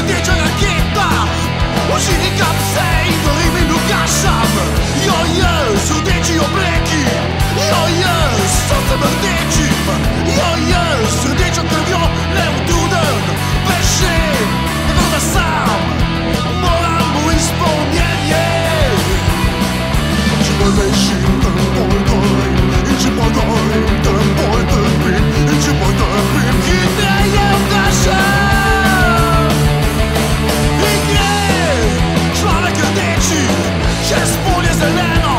rdeča raketa, ožiga pse in gorim in ugašam. Jo, jaz, rdeči obleki, jo, jaz, srcem rdečim, jo, jaz, rdečo krvjo, neutruden, bešen, tako da sam moram v izpolnjenje. Če bolj bešim, tem bolj gorim, in če bolj gorim, tem bolj trpim, in če bolj trpim, hitreje ugašam. In gre človek rdeči, čez polje zeleno,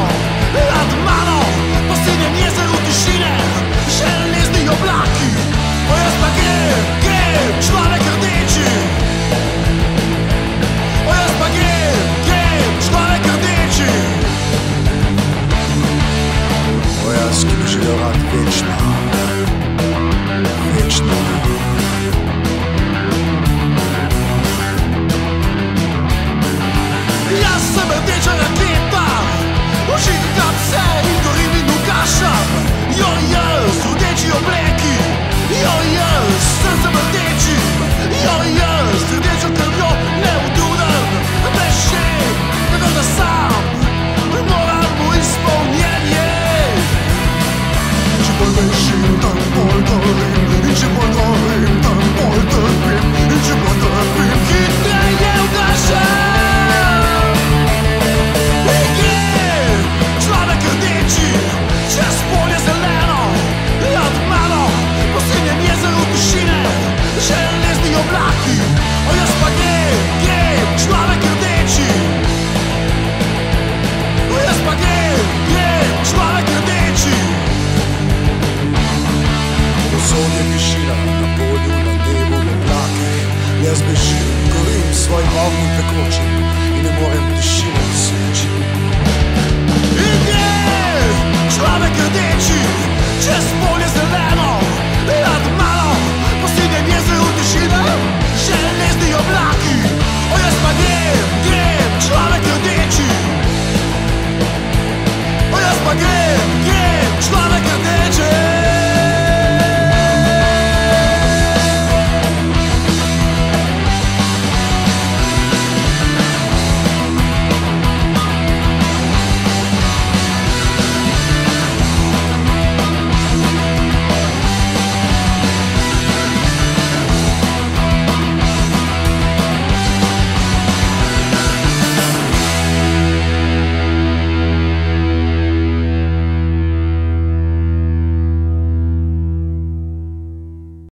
nad mano, po sinem jezeru tišine, železni oblaki. O jaz pa gre človek rdeči. O jaz pa gre človek rdeči. O jaz, ki bi želel rad večno, večno. Jaz sem rdeča raketa, ožiga pse in gorim in ugašam. Jo, jaz, rdeči obleki, jo, jaz, srcem rdečim, jo, jaz, rdečo krvjo, neutruden, bešen, tako da sam moram v izpolnjenje. Če bolj bešim, tem bolj gorim, in če bolj gorim, tem bolj trpim, in če bolj trpim, hitreje ugašam. Čez polje zeleno, nad mano, po sinem jezeru tišine, železni oblaki. O jaz pa gre človek rdeči. O jaz pa gre človek rdeči. Povsod je tišina, na polju, na nebu, v oblakih. Jaz bežim, gorim svojim ognjem pekočim.